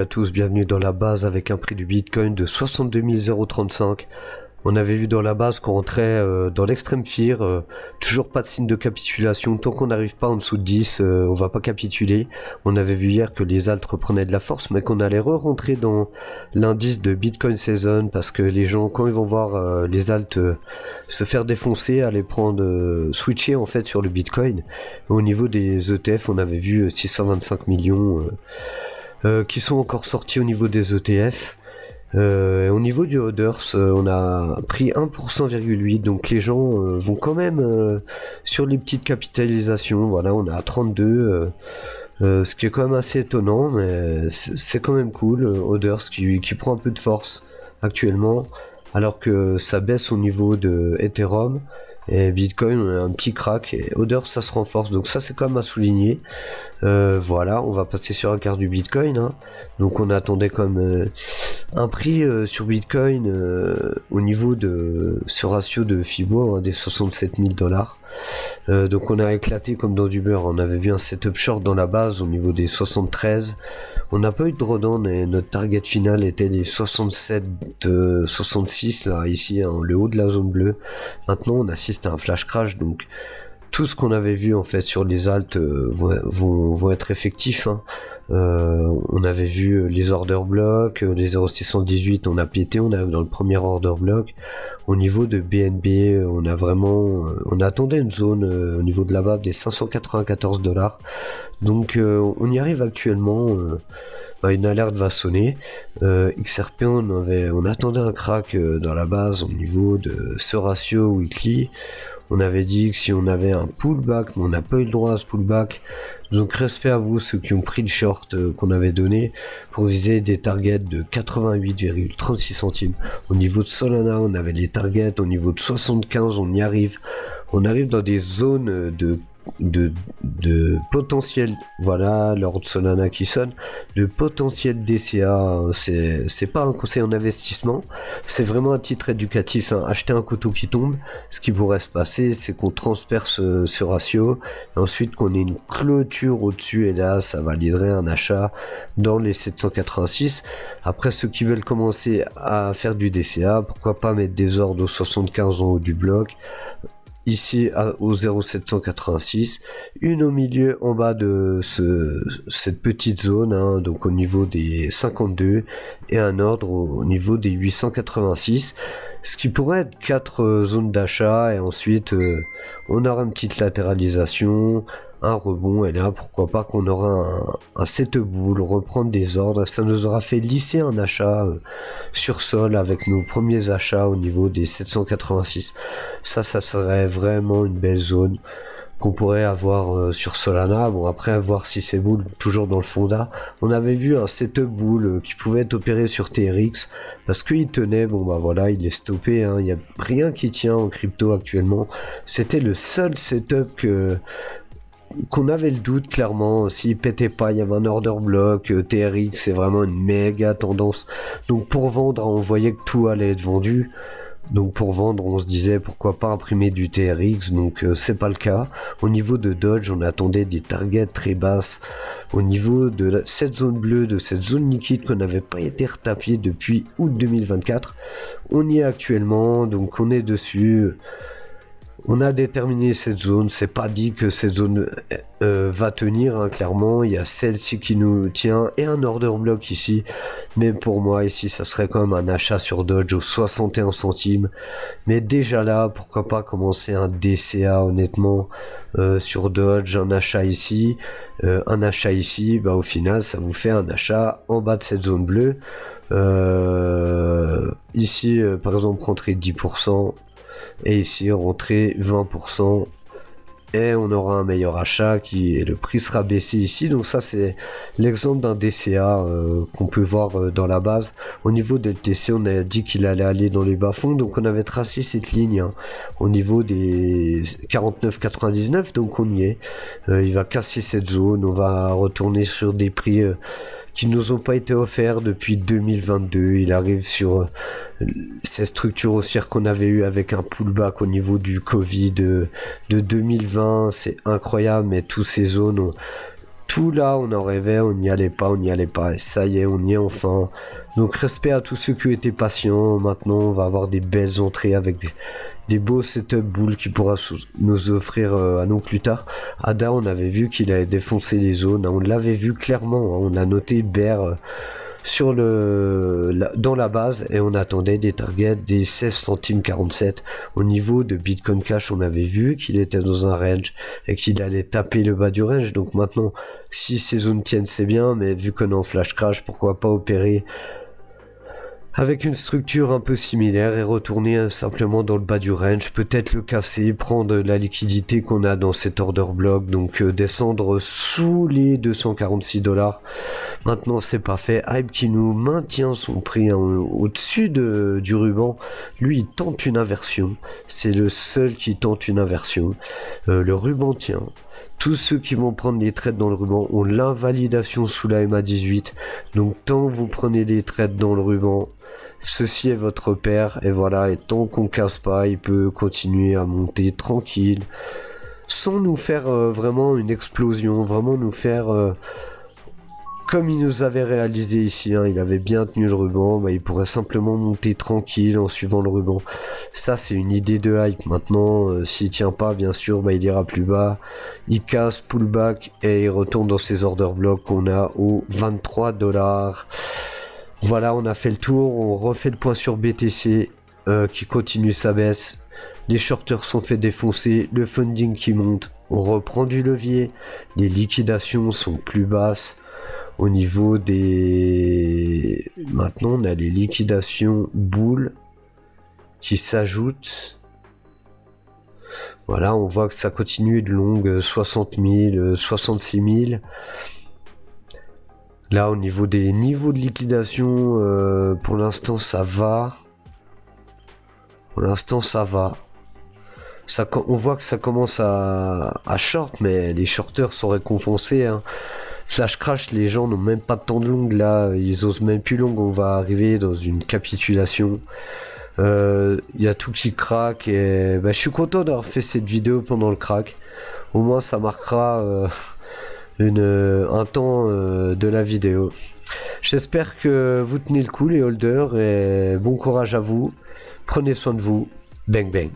À tous, bienvenue dans la base avec un prix du Bitcoin de 62 035. On avait vu dans la base qu'on rentrait dans l'extrême fear, toujours pas de signe de capitulation. Tant qu'on n'arrive pas en dessous de 10, on va pas capituler. On avait vu hier que les alts reprenaient de la force, mais qu'on allait re-rentrer dans l'indice de Bitcoin Season, parce que les gens, quand ils vont voir les alts se faire défoncer, aller prendre, switcher en fait sur le Bitcoin. Au niveau des ETF, on avait vu 625 millions qui sont encore sortis au niveau des ETF. Au niveau du Hoders, on a pris 1,8%, donc les gens vont quand même sur les petites capitalisations. Voilà, on est à 32, ce qui est quand même assez étonnant, mais c'est quand même cool. Hoders qui prend un peu de force actuellement, alors que ça baisse au niveau de Ethereum. Et Bitcoin, on a un petit crack, et Hoders ça se renforce, donc ça c'est quand même à souligner. Voilà, on va passer sur la carte du Bitcoin, hein. Donc on attendait comme un prix sur Bitcoin au niveau de ce ratio de Fibo, hein, des 67 000 $. Donc on a éclaté comme dans du beurre. On avait vu un setup short dans la base au niveau des 73. On n'a pas eu de drawdown et notre target final était des 67, 66 là ici, hein, le haut de la zone bleue. Maintenant on assiste à un flash crash, donc tout ce qu'on avait vu en fait sur les alts vont être effectifs, hein. On avait vu les order blocks, les 0,618 on a pété, on a dans le premier order block. Au niveau de BNB, on a vraiment, on attendait une zone au niveau de la base des 594 $. Donc on y arrive actuellement. Une alerte va sonner. XRP, on attendait un crack dans la base au niveau de ce ratio weekly. On avait dit que si on avait un pullback, mais on n'a pas eu le droit à ce pullback. Donc respect à vous ceux qui ont pris le short qu'on avait donné pour viser des targets de 88,36 centimes. Au niveau de Solana, on avait les targets au niveau de 75, on y arrive. On arrive dans des zones de potentiel, voilà l'ordre Solana qui sonne, le potentiel DCA, c'est pas un conseil en investissement, c'est vraiment un titre éducatif, hein. Acheter un couteau qui tombe, ce qui pourrait se passer c'est qu'on transperce ce ratio, et ensuite qu'on ait une clôture au-dessus, et là ça validerait un achat dans les 786. Après ceux qui veulent commencer à faire du DCA, pourquoi pas mettre des ordres aux 75 en haut du bloc, ici au 0,786, une au milieu en bas de cette petite zone, hein, donc au niveau des 52, et un ordre au niveau des 886, ce qui pourrait être 4 zones d'achat, et ensuite on aura une petite latéralisation, un rebond, et là pourquoi pas qu'on aura un setup bull, reprendre des ordres. Ça nous aura fait lisser un achat sur sol avec nos premiers achats au niveau des 786. Ça serait vraiment une belle zone qu'on pourrait avoir sur Solana. Bon, après, voir si c'est bull toujours dans le fonda. On avait vu un setup bull qui pouvait être opéré sur TRX parce qu'il tenait. Bon bah voilà, il est stoppé, hein. Il n'y a rien qui tient en crypto actuellement. C'était le seul setup qu'on avait le doute, clairement. S'il pétait pas, il y avait un order block, TRX c'est vraiment une méga tendance, donc pour vendre on voyait que tout allait être vendu, donc pour vendre on se disait pourquoi pas imprimer du TRX, donc c'est pas le cas. Au niveau de Dodge, on attendait des targets très basses au niveau de cette zone bleue, de cette zone liquide qu'on n'avait pas été retapé depuis août 2024. On y est actuellement, donc on est dessus. On a déterminé cette zone, c'est pas dit que cette zone va tenir, hein, clairement. Il y a celle-ci qui nous tient et un order block ici, mais pour moi ici ça serait quand même un achat sur Dodge aux 61 centimes, mais déjà là pourquoi pas commencer un DCA honnêtement sur Dodge, un achat ici, bah au final ça vous fait un achat en bas de cette zone bleue. Ici par exemple rentrer 10%, et ici rentrer 20%, et on aura un meilleur achat et le prix sera baissé ici. Donc ça c'est l'exemple d'un DCA qu'on peut voir dans la base. Au niveau de LTC, on a dit qu'il allait aller dans les bas-fonds, donc on avait tracé cette ligne, hein, au niveau des 49,99, donc on y est. Il va casser cette zone, on va retourner sur des prix qui nous ont pas été offerts depuis 2022. Il arrive sur ces structures haussières qu'on avait eu avec un pullback au niveau du Covid de 2020, c'est incroyable, mais tous ces zones Tout là, on en rêvait, on n'y allait pas, et ça y est, on y est enfin. Donc respect à tous ceux qui ont été patients. Maintenant, on va avoir des belles entrées avec des beaux setup bulls qui pourra nous offrir à nous plus tard. Ada, on avait vu qu'il avait défoncé les zones, on l'avait vu clairement, on a noté Bear sur dans la base et on attendait des targets des 16 centimes 47. Au niveau de Bitcoin Cash, on avait vu qu'il était dans un range et qu'il allait taper le bas du range. Donc maintenant, si ces zones tiennent, c'est bien, mais vu qu'on est en flash crash, pourquoi pas opérer avec une structure un peu similaire et retourner simplement dans le bas du range, peut-être le casser, prendre la liquidité qu'on a dans cet order block, donc descendre sous les 246 $. Maintenant c'est pas fait, Hype qui nous maintient son prix au-dessus du ruban, lui il tente une inversion, c'est le seul qui tente une inversion, le ruban tient. Tous ceux qui vont prendre les trades dans le ruban ont l'invalidation sous la MA18. Donc tant que vous prenez des trades dans le ruban, ceci est votre repère. Et voilà, et tant qu'on casse pas, il peut continuer à monter tranquille. Sans nous faire vraiment une explosion, vraiment nous faire... comme il nous avait réalisé ici, hein, il avait bien tenu le ruban, il pourrait simplement monter tranquille en suivant le ruban. Ça c'est une idée de Hype. Maintenant, s'il tient pas, bien sûr, il ira plus bas. Il casse, pullback et il retourne dans ses order blocks qu'on a aux 23 $. Voilà, on a fait le tour, on refait le point sur BTC qui continue sa baisse. Les shorters sont fait défoncer, le funding qui monte, on reprend du levier, les liquidations sont plus basses. Au niveau des... Maintenant, on a les liquidations bulles qui s'ajoutent. Voilà, on voit que ça continue de longue, 60 000, 66 000. Là, au niveau des niveaux de liquidation, pour l'instant, ça va. Pour l'instant, ça va. On voit que ça commence à short, mais les shorters sont récompensés, hein. Flash crash, les gens n'ont même pas de temps de long là, ils osent même plus long, on va arriver dans une capitulation. Il y a tout qui craque et je suis content d'avoir fait cette vidéo pendant le crack. Au moins ça marquera un temps de la vidéo. J'espère que vous tenez le coup les holders et bon courage à vous. Prenez soin de vous. Bang bang.